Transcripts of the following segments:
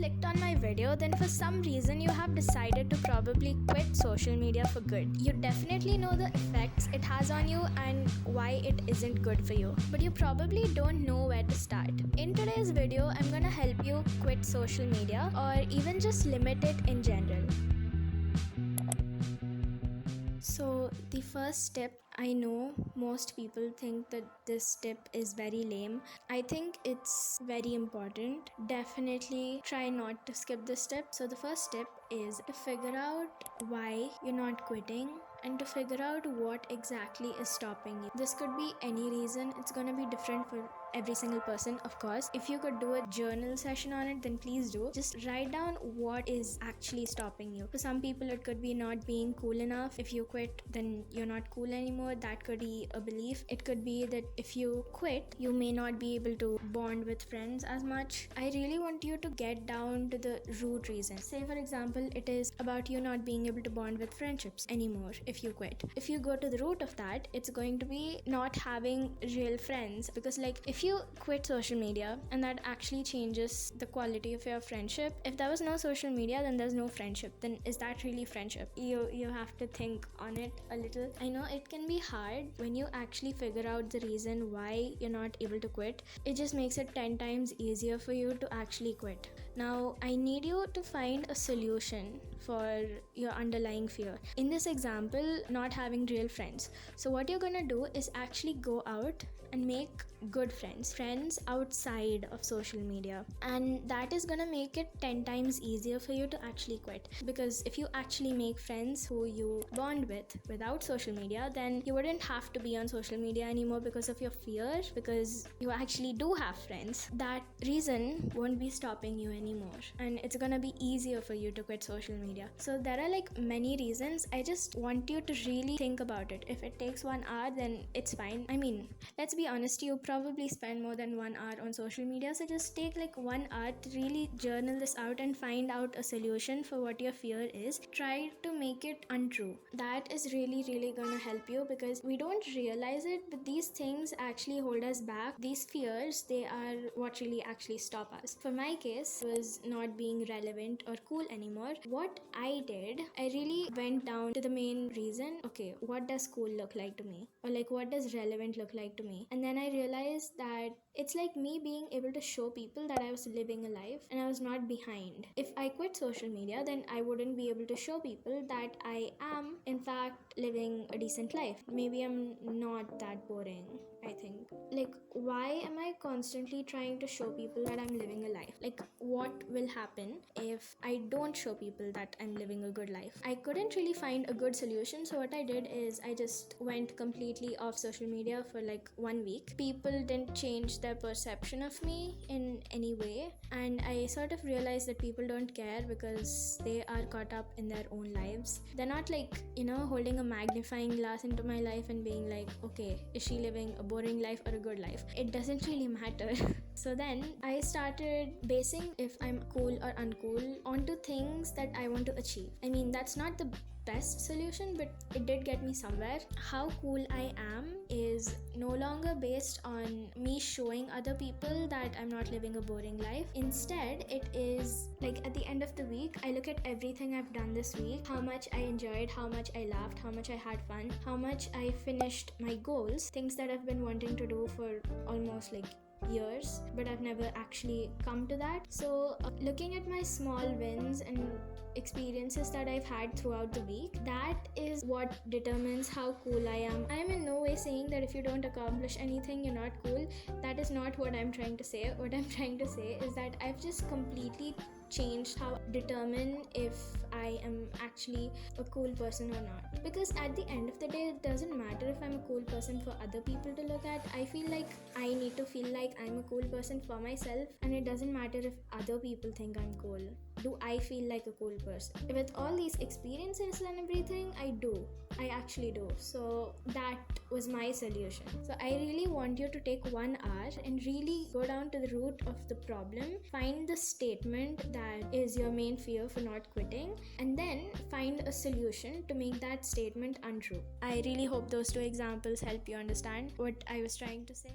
clicked on my video, then for some reason you have decided to probably quit social media for good. You definitely know the effects it has on you and why it isn't good for you, but you probably don't know where to start. In today's video, I'm gonna help you quit social media or even just limit it in general. So the first step, I know most people think that this step is very lame. I think it's very important. Definitely try not to skip this step. So the first step is to figure out why you're not quitting and to figure out what exactly is stopping you. This could be any reason. It's gonna be different for every single person, of course. If you could do a journal session on it, then please do. Just write down what is actually stopping you. For some people, it could be not being cool enough. If you quit, then you're not cool anymore. That could be a belief. It could be that if you quit, you may not be able to bond with friends as much. I really want you to get down to the root reason. Say, for example, it is about you not being able to bond with friendships anymore if you quit. If you go to the root of that, it's going to be not having real friends, because like if you quit social media and that actually changes the quality of your friendship, if there was no social media, then there's no friendship. Then is that really friendship? You have to think on it a little. I know it can be hard when you actually figure out the reason why you're not able to quit. It just makes it 10 times easier for you to actually quit. Now, I need you to find a solution for your underlying fear. In this example, not having real friends. So what you're gonna do is actually go out and make good friends outside of social media, and that is gonna make it 10 times easier for you to actually quit. Because if you actually make friends who you bond with without social media, then you wouldn't have to be on social media anymore because of your fear, because you actually do have friends. That reason won't be stopping you anymore, and it's gonna be easier for you to quit social media. So there are like many reasons. I just want you to really think about it. If it takes 1 hour, then it's fine. I mean, let's be honest, you probably spend more than 1 hour on social media, so just take like 1 hour to really journal this out and find out a solution for what your fear is. Try to make it untrue. That is really gonna help you, because we don't realize it, but these things actually hold us back. These fears, they are what really actually stop us. For my case, it was not being relevant or cool anymore. What I did, I really went down to the main reason. Okay, what does cool look like to me, or like what does relevant look like to me? And then I realized that it's like me being able to show people that I was living a life and I was not behind. If I quit social media, then I wouldn't be able to show people that I am in fact living a decent life. Maybe I'm not that boring, I think. Like, why am I constantly trying to show people that I'm living a life? Like, what will happen if I don't show people that I'm living a good life? I couldn't really find a good solution, so what I did is I just went completely off social media for like 1 week. People didn't change their perception of me in any way, and I sort of realized that people don't care because they are caught up in their own lives. They're not like, holding a magnifying glass into my life and being like, okay, is she living a boring life or a good life? It doesn't really matter. So then I started basing if I'm cool or uncool onto things that I want to achieve. I mean, that's not the best solution, but it did get me somewhere. How cool I am is no longer based on me showing other people that I'm not living a boring life. Instead, it is like at the end of the week, I look at everything I've done this week, how much I enjoyed, how much I laughed, how much I had fun, how much I finished my goals, things that I've been wanting to do for almost like years, but I've never actually come to that. So looking at my small wins and experiences that I've had throughout the week, that is what determines how cool I am. I'm in no way saying that if you don't accomplish anything, you're not cool. That is not what I'm trying to say. What I'm trying to say is that I've just completely changed how I determine if I am actually a cool person or not. Because at the end of the day, it doesn't matter if I'm a cool person for other people to look at. I feel like I need to feel like I'm a cool person for myself, and it doesn't matter if other people think I'm cool. Do I feel like a cool person? With all these experiences and everything, I do. I actually do. So that was my solution. So I really want you to take 1 hour and really go down to the root of the problem, find the statement that is your main fear for not quitting, and then find a solution to make that statement untrue. I really hope those 2 examples help you understand what I was trying to say.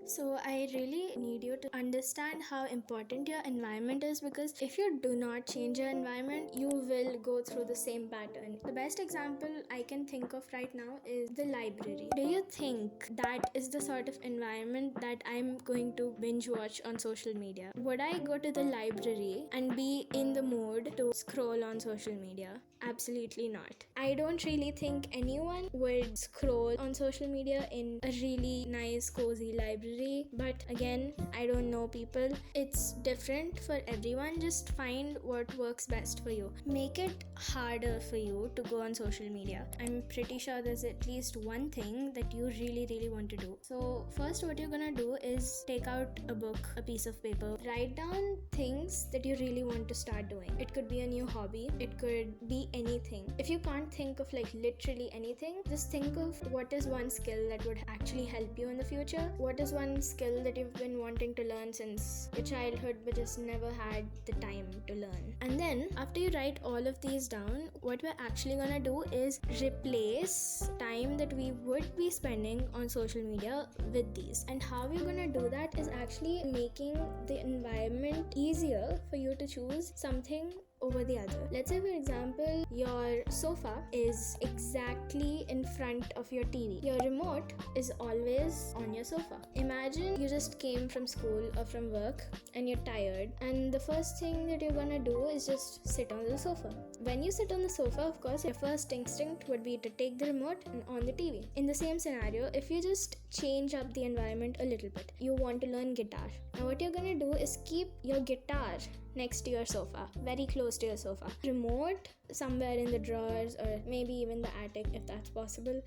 So, I really need you to understand how important your environment is, because if you do not change your environment, you will go through the same pattern. The best example I can think of right now is the library. Do you think that is the sort of environment that I'm going to binge watch on social media? Would I go to the library and be in the mood to scroll on social media? Absolutely not. I don't really think anyone would scroll on social media in a really nice, cozy library. But again, I don't know people. It's different for everyone. Just find what works best for you. Make it harder for you to go on social media. I'm pretty sure there's at least one thing that you really, really want to do. So, first, what you're gonna do is take out a book, a piece of paper, write down things that you really want to start doing. It could be a new hobby, it could be anything. If you can't think of like literally anything, just think of what is one skill that would actually help you in the future. What is one skill that you've been wanting to learn since your childhood but just never had the time to learn. And then after you write all of these down, what we're actually gonna do is replace time that we would be spending on social media with these. And how we're gonna do that is actually making the environment easier for you to choose something over the other. Let's say, for example, your sofa is exactly in front of your TV. Your remote is always on your sofa. Imagine you just came from school or from work and you're tired, and the first thing that you're gonna do is just sit on the sofa. When you sit on the sofa, of course, your first instinct would be to take the remote and on the TV. In the same scenario, if you just change up the environment a little bit, you want to learn guitar. Now what you're gonna do is keep your guitar next to your sofa, very close to your sofa. Remote somewhere in the drawers, or maybe even the attic if that's possible.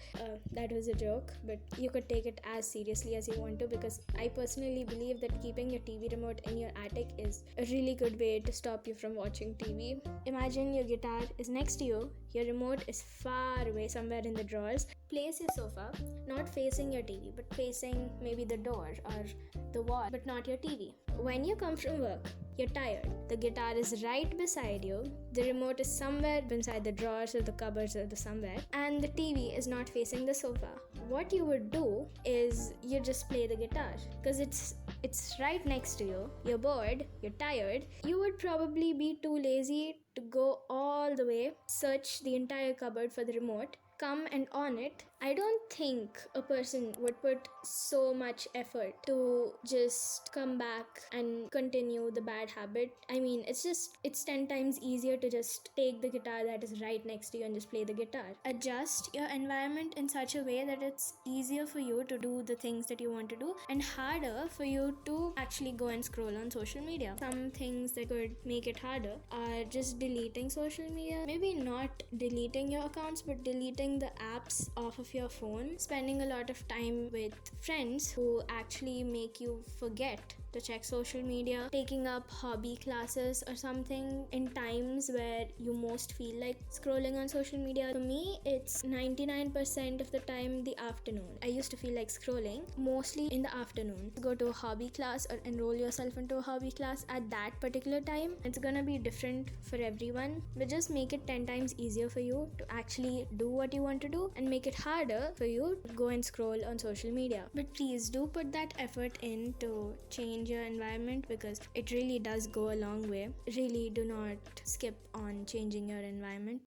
That was a joke, but you could take it as seriously as you want to, because I personally believe that keeping your TV remote in your attic is a really good way to stop you from watching TV. Imagine your guitar is next to you, your remote is far away somewhere in the drawers. Place your sofa not facing your TV, but facing maybe the door or the wall, but not your TV. When you come from work, you're tired. The guitar is right beside you. The remote is somewhere inside the drawers or the cupboards or somewhere. And the TV is not facing the sofa. What you would do is you just play the guitar, because it's right next to you. You're bored, you're tired. You would probably be too lazy to go all the way, search the entire cupboard for the remote, come and on it. I don't think a person would put so much effort to just come back and continue the bad habit. I mean, it's 10 times easier to just take the guitar that is right next to you and just play the guitar. Adjust your environment in such a way that it's easier for you to do the things that you want to do and harder for you to actually go and scroll on social media. Some things that could make it harder are just deleting social media. Maybe not deleting your accounts, but deleting the apps off of your phone. Spending a lot of time with friends who actually make you forget to check social media. Taking up hobby classes or something in times where you most feel like scrolling on social media. For me, it's 99% of the time the afternoon. I used to feel like scrolling mostly in the afternoon. Go to a hobby class or enroll yourself into a hobby class at that particular time. It's gonna be different for everyone, but just make it 10 times easier for you to actually do what you want to do and make it harder for you to go and scroll on social media. But please do put that effort in to change your environment, because it really does go a long way. Really do not skip on changing your environment.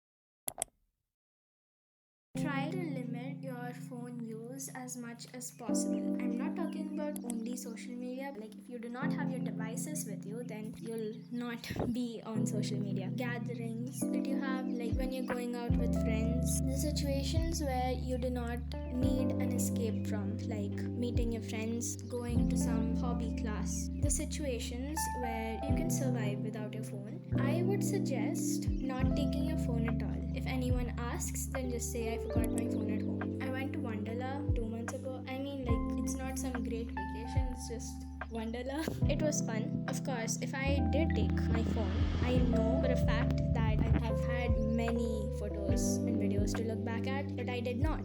Try to limit your phone use as much as possible. I'm not talking about only social media. Like, if you do not have your devices with you, then you'll not be on social media. Gatherings that you have, like when you're going out with friends, the situations where you do not need an escape from, like meeting your friends, going to some hobby class, the situations where you can survive without your phone, I would suggest not taking your phone at all. If anyone asks, then just say, I forgot my phone at home. I went to Vennelaa 2 months ago. I mean, like, it's not some great vacation, it's just Vennelaa. It was fun. Of course, if I did take my phone, I know for a fact that I have had many photos and videos to look back at, but I did not.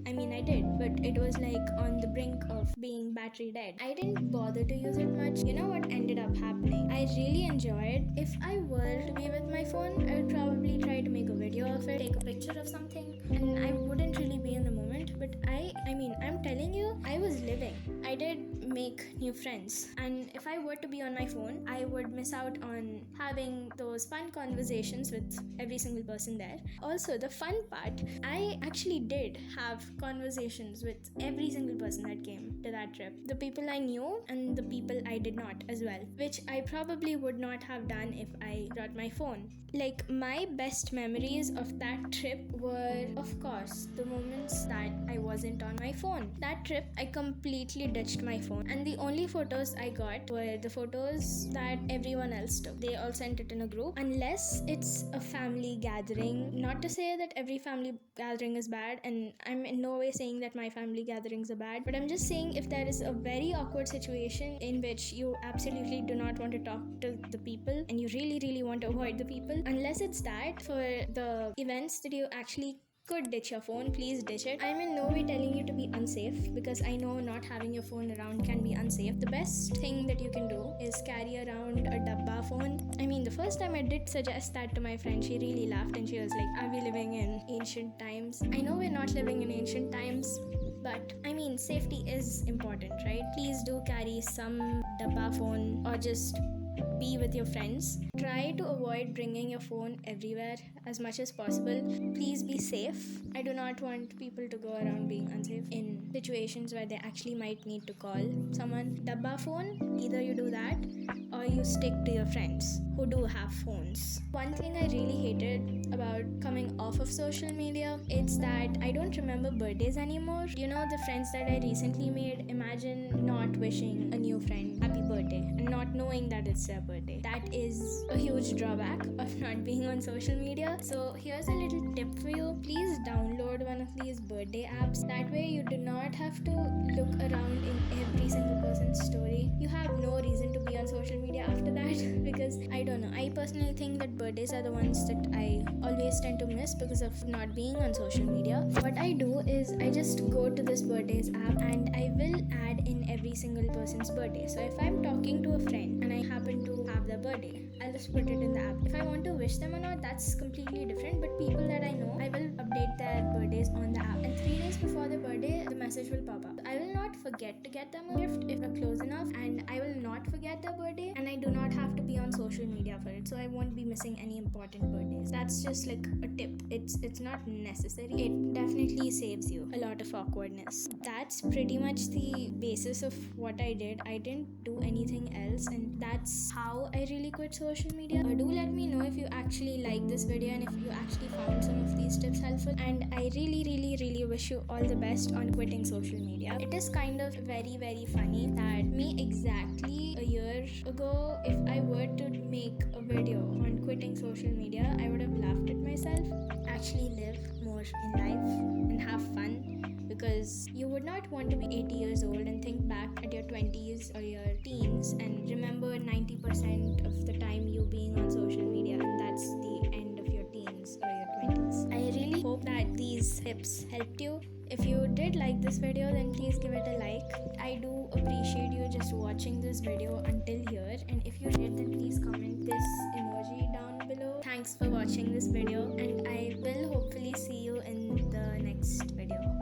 I mean, I did, but it was like on the brink of being battery dead. I didn't bother to use it much. You know what ended up happening? I really enjoyed. If I were to be with my phone, I would probably try to make a video of it, take a picture of something, and I wouldn't really be in the moment. but I'm telling you, I was living. I did make new friends, and if I were to be on my phone, I would miss out on having those fun conversations with every single person there. Also, the fun part, I actually did have conversations with every single person that came to that trip. The people I knew and the people I did not as well, which I probably would not have done if I brought my phone. Like, my best memories of that trip were, of course, the moments that I wasn't on my phone. That trip, I completely ditched my phone, and the only photos I got were the photos that everyone else took. They all sent it in a group, unless it's a family gathering. Not to say that every family gathering is bad, and I'm in no way saying that my family gatherings are bad, but I'm just saying if there is a very awkward situation in which you absolutely do not want to talk to the people and you really want to avoid the people, unless it's that, for the events that you actually could ditch your phone, please ditch it. I'm in no way telling you to be unsafe, because I know not having your phone around can be unsafe. The best thing that you can do is carry around a dabba phone. The first time I did suggest that to my friend, she really laughed and she was like, are we living in ancient times? I know we're not living in ancient times, but safety is important, right? Please do carry some dabba phone, or just be with your friends. Try to avoid bringing your phone everywhere as much as possible. Please be safe. I do not want people to go around being unsafe in situations where they actually might need to call someone. Dabba phone, either you do that or you stick to your friends who do have phones. One thing I really hated about coming off of social media, it's that I don't remember birthdays anymore. The friends that I recently made, imagine not wishing a new friend happy birthday and not knowing that it's their birthday. That is a huge drawback of not being on social media. So here's a little tip for you. Please download one of these birthday apps. That way you do not have to look around in every single person's story. You have no reason to be on social media after that, because I don't know, I personally think that birthdays are the ones that I always tend to miss because of not being on social media. What I do is I just go to this birthdays app and I will add in every single person's birthday. So if I'm talking to a friend and I happen to have their birthday, I'll just put it in the app. If I want to wish them or not, that's completely different, but people that I know, I will update their birthdays on the app, and 3 days before their birthday, the message will pop up. I will not forget to get them a gift if we're close enough, and I will not forget their birthday, and I do not have to be on social media for it, so I won't be missing any important birthdays. That's just like a tip. It's not necessary. It definitely saves you a lot of awkwardness. That's pretty much the basis of what I did. I didn't do anything else, and that's how I really quit social media. Do let me know if you actually like this video and if you actually found some of these tips helpful, and I really wish you all the best on quitting social media. It is kind of very funny that me exactly a year ago, if I were to make a video on quitting social media, I would have laughed at myself. Actually live more in life and have fun, because you would not want to be 80 years old and think back at your 20s or your teens and remember 90% of the time you being on social media, and that's the end of your teens or your 20s. I really hope that these tips helped you. If you did like this video, then please give it a like. I do appreciate you just watching this video until here, and if you did, then please comment this emoji down below. Thanks for watching this video, and I will hopefully see you in the next video.